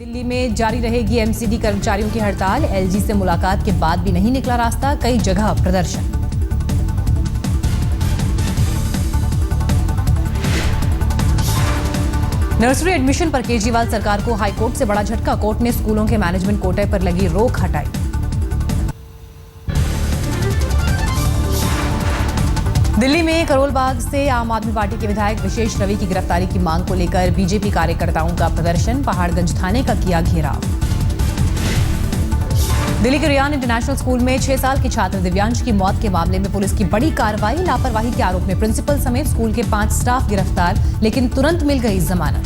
दिल्ली में जारी रहेगी एमसीडी कर्मचारियों की हड़ताल। एलजी से मुलाकात के बाद भी नहीं निकला रास्ता, कई जगह प्रदर्शन। नर्सरी एडमिशन पर केजरीवाल सरकार को हाईकोर्ट से बड़ा झटका। कोर्ट ने स्कूलों के मैनेजमेंट कोटे पर लगी रोक हटाई। दिल्ली में करोल बाग से आम आदमी पार्टी के विधायक विशेष रवि की गिरफ्तारी की मांग को लेकर बीजेपी कार्यकर्ताओं का प्रदर्शन। पहाड़गंज थाने का किया घेराव। दिल्ली के रियान इंटरनेशनल स्कूल में 6 साल के छात्र दिव्यांश की मौत के मामले में पुलिस की बड़ी कार्रवाई। लापरवाही के आरोप में प्रिंसिपल समेत स्कूल के 5 स्टाफ गिरफ्तार, लेकिन तुरंत मिल गई जमानत।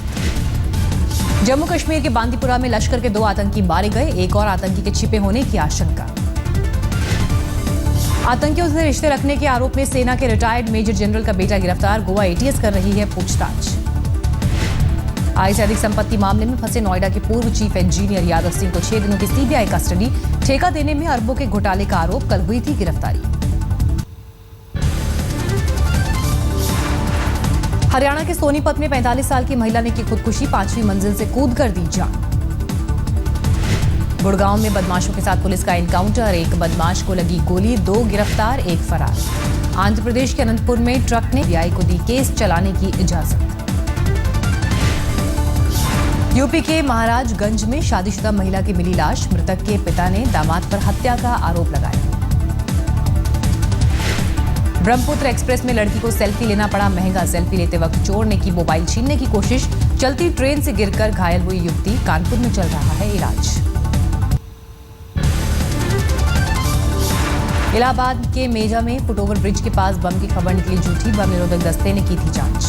जम्मू कश्मीर के बांदीपुरा में लश्कर के 2 आतंकी मारे गए, एक और आतंकी के छिपे होने की आशंका। आतंकियों से रिश्ते रखने के आरोप में सेना के रिटायर्ड मेजर जनरल का बेटा गिरफ्तार। गोवा एटीएस कर रही है पूछताछ। आय से अधिक संपत्ति मामले में फंसे नोएडा के पूर्व चीफ इंजीनियर यादव सिंह को 6 दिनों की सीबीआई कस्टडी। ठेका देने में अरबों के घोटाले का आरोप, कल हुई थी गिरफ्तारी। हरियाणा के सोनीपत में 45 साल की महिला ने की खुदकुशी, 5वीं मंजिल से कूद कर दी जान। गुड़गांव में बदमाशों के साथ पुलिस का एनकाउंटर, एक बदमाश को लगी गोली, 2 गिरफ्तार, 1 फरार। आंध्र प्रदेश के अनंतपुर में ट्रक ने सीबीआई को दी केस चलाने की इजाजत। यूपी के महाराजगंज में शादीशुदा महिला की मिली लाश, मृतक के पिता ने दामाद पर हत्या का आरोप लगाया। ब्रह्मपुत्र एक्सप्रेस में लड़की को सेल्फी लेना पड़ा महंगा, सेल्फी लेते वक्त चोर ने की मोबाइल छीनने की कोशिश। चलती ट्रेन से गिरकर घायल हुई युवती, कानपुर में चल रहा है इलाज। इलाहाबाद के मेजा में फुटओवर ब्रिज के पास बम की खबर निकली झूठी, बम निरोधक दस्ते ने की थी जांच।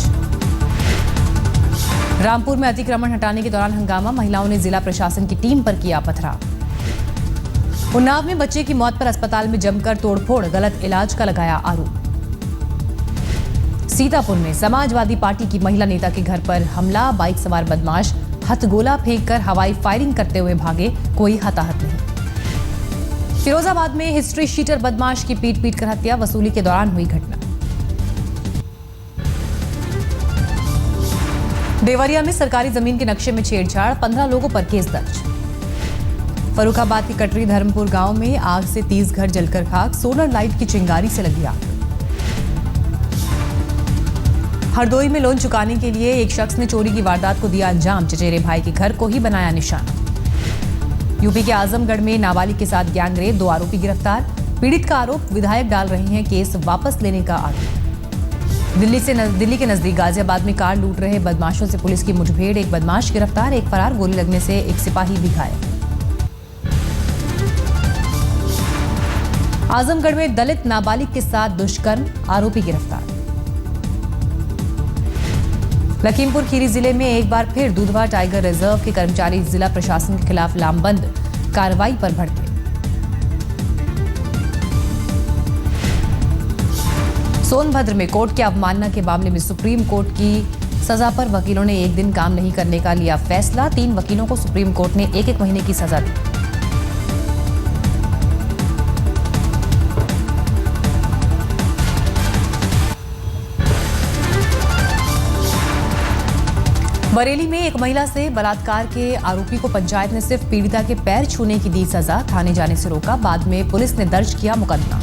रामपुर में अतिक्रमण हटाने के दौरान हंगामा, महिलाओं ने जिला प्रशासन की टीम पर किया पथराव। उन्नाव में बच्चे की मौत पर अस्पताल में जमकर तोड़फोड़, गलत इलाज का लगाया आरोप। सीतापुर में समाजवादी पार्टी की महिला नेता के घर पर हमला, बाइक सवार बदमाश हथगोला फेंककर हवाई फायरिंग करते हुए भागे, कोई हताहत नहीं। फिरोजाबाद में हिस्ट्री शीटर बदमाश की पीट कर हत्या, वसूली के दौरान हुई घटना। देवरिया में सरकारी जमीन के नक्शे में छेड़छाड़, 15 लोगों पर केस दर्ज। फर्रुखाबाद के कटरी धर्मपुर गांव में आग से 30 घर जलकर खाक, सोलर लाइट की चिंगारी से लगी आग। हरदोई में लोन चुकाने के लिए एक शख्स ने चोरी की वारदात को दिया अंजाम, चचेरे भाई के घर को ही बनाया निशाना। यूपी के आजमगढ़ में नाबालिग के साथ गैंगरेप, 2 आरोपी गिरफ्तार। पीड़ित का आरोप, विधायक डाल रहे हैं केस वापस लेने का आरोप। दिल्ली के नजदीक गाजियाबाद में कार लूट रहे बदमाशों से पुलिस की मुठभेड़, एक बदमाश गिरफ्तार, 1 फरार, गोली लगने से एक सिपाही भी घायल। आजमगढ़ में दलित नाबालिग के साथ दुष्कर्म, आरोपी गिरफ्तार। लखीमपुर खीरी जिले में एक बार फिर दुधवा टाइगर रिजर्व के कर्मचारी जिला प्रशासन के खिलाफ लामबंद कार्रवाई पर भड़के। सोनभद्र में कोर्ट की अवमानना के मामले में सुप्रीम कोर्ट की सजा पर वकीलों ने 1 दिन काम नहीं करने का लिया फैसला। 3 वकीलों को सुप्रीम कोर्ट ने 1-1 महीने की सजा दी। बरेली में एक महिला से बलात्कार के आरोपी को पंचायत ने सिर्फ पीड़िता के पैर छूने की दी सजा, थाने जाने से रोका, बाद में पुलिस ने दर्ज किया मुकदमा।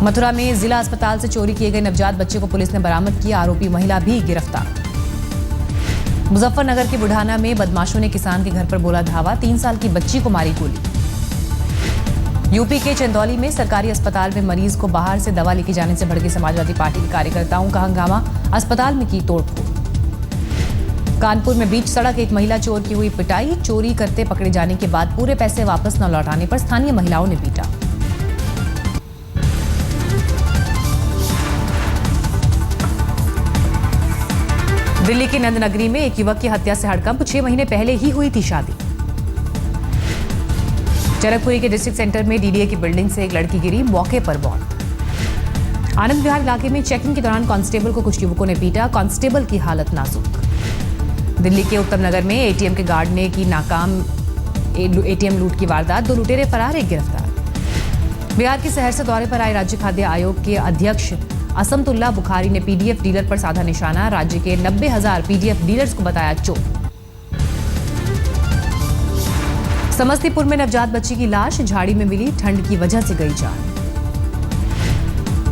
मथुरा में जिला अस्पताल से चोरी किए गए नवजात बच्चे को पुलिस ने बरामद किया, आरोपी महिला भी गिरफ्तार। मुजफ्फरनगर के बुढ़ाना में बदमाशों ने किसान के घर पर बोला धावा, 3 साल की बच्ची को मारी गोली। यूपी के चंदौली में सरकारी अस्पताल में मरीज को बाहर से दवा लेके जाने से भड़के समाजवादी पार्टी के कार्यकर्ताओं का हंगामा, अस्पताल में की तोड़फोड़। कानपुर में बीच सड़क एक महिला चोर की हुई पिटाई, चोरी करते पकड़े जाने के बाद पूरे पैसे वापस न लौटाने पर स्थानीय महिलाओं ने पीटा। दिल्ली की नंदनगरी में एक युवक की हत्या से हड़कंप, 6 महीने पहले ही हुई थी शादी। जनकपुरी के डिस्ट्रिक्ट सेंटर में डीडीए की बिल्डिंग से एक लड़की गिरी, मौके पर मौत। आनंद विहार इलाके में चेकिंग के दौरान कांस्टेबल को कुछ युवकों ने पीटा, कांस्टेबल की हालत नाजुक। दिल्ली के उत्तम नगर में एटीएम के गार्ड ने की नाकाम एटीएम लूट की वारदात, 2 लुटेरे फरार, 1 गिरफ्तार। बिहार के सहरसा दौरे पर आए राज्य खाद्य आयोग के अध्यक्ष असमतुल्ला बुखारी ने पीडीएफ डीलर पर साधा निशाना, राज्य के 90,000 पीडीएफ डीलर्स को बताया चोर। समस्तीपुर में नवजात बच्ची की लाश झाड़ी में मिली, ठंड की वजह से गई जान।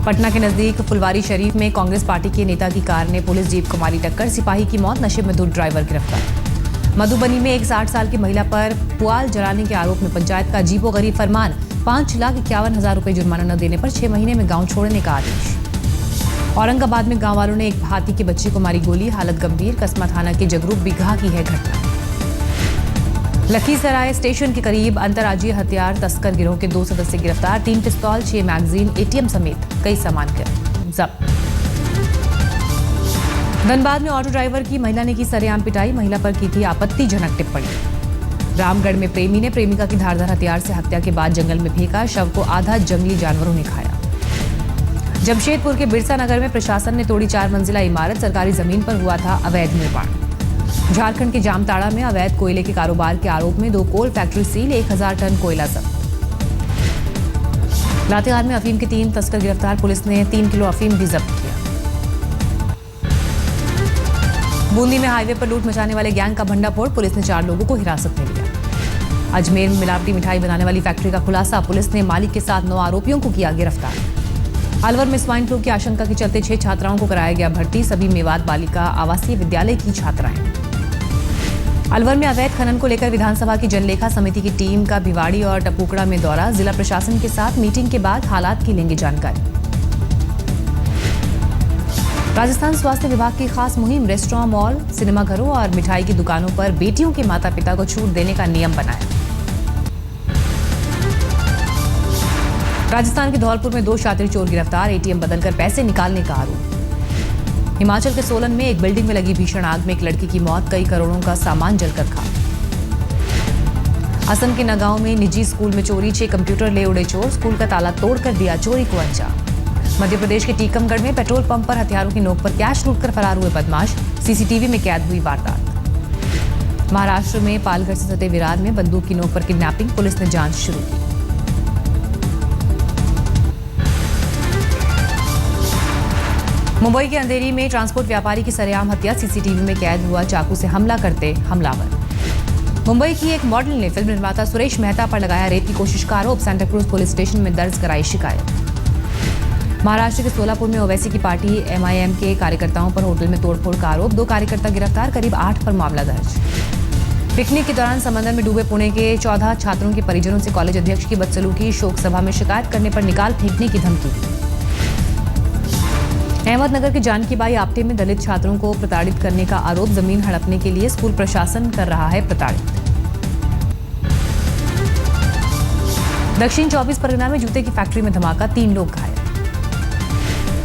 पटना के नजदीक फुलवारी शरीफ में कांग्रेस पार्टी के नेता की कार ने पुलिस जीप को मारी टक्कर, सिपाही की मौत, नशे में धुत ड्राइवर गिरफ्तार। मधुबनी में एक 60 साल की महिला पर पुआल जलाने के आरोप में पंचायत का अजीबोगरीब फरमान, 5,51,000 रुपए जुर्माना न देने पर 6 महीने में गांव छोड़ने का आदेश। औरंगाबाद में गांव वालों ने एक हाथी के बच्चे को मारी गोली, हालत गंभीर, कस्बा थाना के जगरूप बिघा की है घटना। लखीसराय स्टेशन के करीब अंतर्राज्यीय हथियार तस्कर गिरोह के 2 सदस्य गिरफ्तार, 3 पिस्तौल, 6 मैगजीन, ATM समेत कई सामान जब्त। धनबाद में ऑटो ड्राइवर की महिला ने की सरेआम पिटाई, महिला पर की थी आपत्तिजनक टिप्पणी। रामगढ़ में प्रेमी ने प्रेमिका की धारदार हथियार से हत्या के बाद जंगल में फेंका, शव को आधा जंगली जानवरों ने खाया। जमशेदपुर के बिरसा नगर में प्रशासन ने तोड़ी 4 मंजिला इमारत, सरकारी जमीन पर हुआ था अवैध निर्माण। झारखंड के जामताड़ा में अवैध कोयले के कारोबार के आरोप में 2 कोल फैक्ट्री सील, 1000 टन कोयला जब्त। लातेहार में अफीम के 3 तस्कर गिरफ्तार, पुलिस ने 3 किलो अफीम भी जब्त किया। बूंदी में हाईवे पर लूट मचाने वाले गैंग का भंडाफोड़, पुलिस ने 4 लोगों को हिरासत में लिया। अजमेर में मिलावटी मिठाई बनाने वाली फैक्ट्री का खुलासा, पुलिस ने मालिक के साथ 9 आरोपियों को किया गिरफ्तार। अलवर में स्वाइन फ्लू की आशंका के चलते 6 छात्राओं को कराया गया भर्ती, सभी मेवात बालिका आवासीय विद्यालय की छात्राएं। अलवर में अवैध खनन को लेकर विधानसभा की जनलेखा समिति की टीम का भिवाड़ी और टपुकड़ा में दौरा, जिला प्रशासन के साथ मीटिंग के बाद हालात की लेंगे जानकारी। राजस्थान स्वास्थ्य विभाग की खास मुहिम, रेस्टोरेंट, मॉल, सिनेमाघरों और मिठाई की दुकानों पर बेटियों के माता पिता को छूट देने का नियम बनाया। राजस्थान के धौलपुर में 2 शातिर चोर गिरफ्तार, ATM बदलकर पैसे निकालने का आरोप। हिमाचल के सोलन में एक बिल्डिंग में लगी भीषण आग में एक लड़की की मौत, कई करोड़ों का सामान जलकर खाक। असम के नगांव में निजी स्कूल में चोरी, 6 कंप्यूटर ले उड़े चोर, स्कूल का ताला तोड़कर दिया चोरी को अंजाम। मध्य प्रदेश के टीकमगढ़ में पेट्रोल पंप पर हथियारों की नोक पर कैश लूटकर फरार हुए बदमाश, CCTV में कैद हुई वारदात। महाराष्ट्र में पालघर से सटे विरार में बंदूक की नोक पर किडनैपिंग, पुलिस ने जांच शुरू की। मुंबई के अंधेरी में ट्रांसपोर्ट व्यापारी की सरेआम हत्या, CCTV में कैद हुआ चाकू से हमला करते हमलावर। मुंबई की एक मॉडल ने फिल्म निर्माता सुरेश मेहता पर लगाया रेप की कोशिश का आरोप, सेंटा क्रूज पुलिस स्टेशन में दर्ज कराई शिकायत। महाराष्ट्र के सोलापुर में ओवैसी की पार्टी MIM के कार्यकर्ताओं पर होटल में तोड़फोड़ का आरोप, 2 कार्यकर्ता गिरफ्तार, करीब 8 पर मामला दर्ज। पिकनिक के दौरान समंदर में डूबे पुणे के 14 छात्रों के परिजनों से कॉलेज अध्यक्ष की बदसलूकी, शोक सभा में शिकायत करने पर निकाल फेंकने की धमकी। अहमदनगर के जानकीबाई आपटे में दलित छात्रों को प्रताड़ित करने का आरोप, जमीन हड़पने के लिए स्कूल प्रशासन कर रहा है प्रताड़ित। दक्षिण 24 परगना में जूते की फैक्ट्री में धमाका, 3 लोग घायल।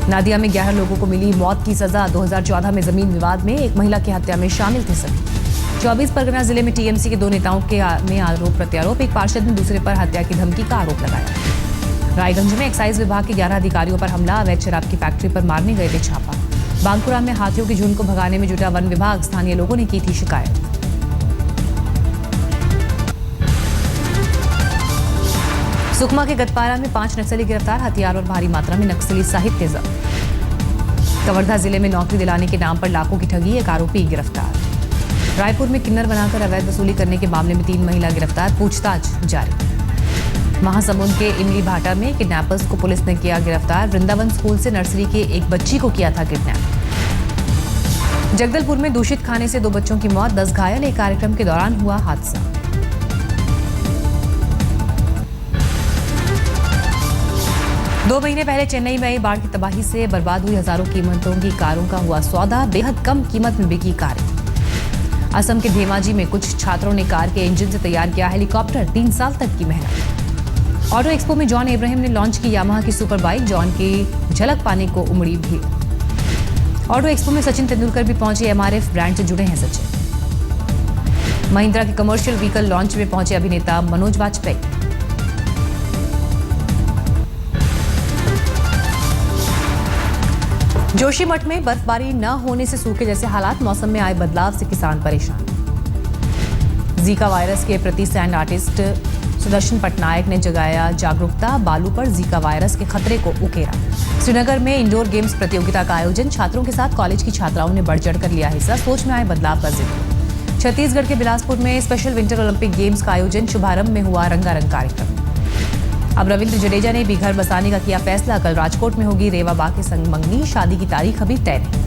नादिया में 11 लोगों को मिली मौत की सजा, 2014 में जमीन विवाद में एक महिला की हत्या में शामिल थे सभी। 24 परगना जिले में TMC के 2 नेताओं के में आरोप प्रत्यारोप, एक पार्षद ने दूसरे पर हत्या की धमकी का आरोप लगाया। रायगंज में एक्साइज विभाग के 11 अधिकारियों पर हमला, अवैध शराब की फैक्ट्री पर मारने गए थे छापा। बांकुरा में हाथियों के झुंड को भगाने में जुटा वन विभाग, स्थानीय लोगों ने की थी शिकायत। सुकमा के गतपारा में 5 नक्सली गिरफ्तार, हथियार और भारी मात्रा में नक्सली साहित्य जब्त। कवर्धा जिले में नौकरी दिलाने के नाम पर लाखों की ठगी, एक आरोपी गिरफ्तार। रायपुर में किन्नर बनाकर अवैध वसूली करने के मामले में 3 महिला गिरफ्तार, पूछताछ जारी। महासमुंद के इमली भाटा में किडनैपर्स को पुलिस ने किया गिरफ्तार, वृंदावन स्कूल से नर्सरी के एक बच्ची को किया था किडनैप। जगदलपुर में दूषित खाने से 2 बच्चों की मौत, 10 घायल, एक कार्यक्रम के दौरान हुआ हादसा। दो महीने पहले चेन्नई में आई बाढ़ की तबाही से बर्बाद हुई हजारों कीमतों की कारों का हुआ सौदा, बेहद कम कीमत में बिकी कारें। असम के धेमाजी में कुछ छात्रों ने कार के इंजन से तैयार किया हेलीकॉप्टर, 3 साल तक की मेहनत। ऑटो एक्सपो में जॉन इब्राहिम ने लॉन्च की यामाहा की सुपर बाइक, जॉन की झलक पाने को उमड़ी भीड़। ऑटो एक्सपो में सचिन तेंदुलकर भी पहुंचे, MRF ब्रांड से जुड़े हैं सचिन। महिंद्रा के कमर्शियल व्हीकल लॉन्च में पहुंचे अभिनेता मनोज वाजपेयी। जोशीमठ में बर्फबारी न होने से सूखे जैसे हालात, मौसम में आए बदलाव से किसान परेशान। जीका वायरस के प्रति सैंड आर्टिस्ट सुदर्शन पटनायक ने जगाया जागरूकता, बालू पर जीका वायरस के खतरे को उकेरा। श्रीनगर में इंडोर गेम्स प्रतियोगिता का आयोजन, छात्रों के साथ कॉलेज की छात्राओं ने बढ़ चढ़कर लिया हिस्सा, सोच में आए बदलाव का जिक्र। छत्तीसगढ़ के बिलासपुर में स्पेशल विंटर ओलंपिक गेम्स का आयोजन, शुभारंभ में हुआ रंगारंग कार्यक्रम। अब रविंद्र जडेजा ने भी घर बसाने का किया फैसला, कल राजकोट में होगी रेवा बा के संग मंगनी, शादी की तारीख अभी तय नहीं।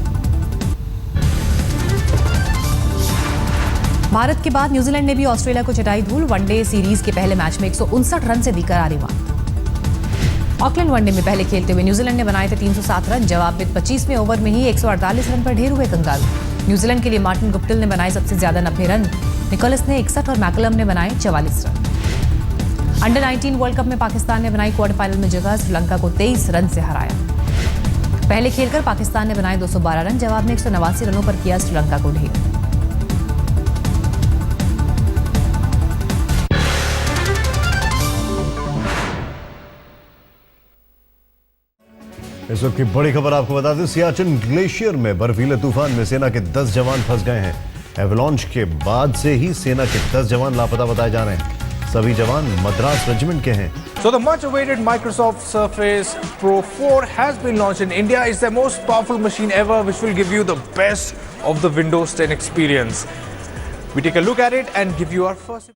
भारत के बाद न्यूजीलैंड ने भी ऑस्ट्रेलिया को चटाई धूल, वनडे सीरीज के पहले मैच में 159 रन से दी करारी मात। ऑकलैंड वनडे में पहले खेलते हुए न्यूजीलैंड ने बनाए थे 307 रन, जवाब में 25वें ओवर में ही 148 रन पर ढेर हुए कंगारू। न्यूजीलैंड के लिए मार्टिन गुप्टिल ने बनाए सबसे ज्यादा 90 रन, निकोलस ने 61 और मैकलम ने बनाए 44 रन। अंडर 19 वर्ल्ड कप में पाकिस्तान ने बनाई क्वार्टर फाइनल में जगह, श्रीलंका को 23 रन से हराया। पहले खेलकर पाकिस्तान ने बनाए 212 रन, जवाब में 189 रनों पर किया श्रीलंका को ढेर। इस वक्त की बड़ी खबर आपको बता दें, सियाचिन ग्लेशियर में बर्फीले तूफान में सेना के 10 जवान फंस गए हैं। एवलांच के बाद से ही सेना के 10 जवान लापता बताए जा रहे हैं। सभी जवान मद्रास रेजिमेंट के हैं। So the much awaited Microsoft Surface Pro 4 has been launched in India. It's the most powerful machine ever, which will give you the best of the Windows 10 experience. We take a look at it and give you our first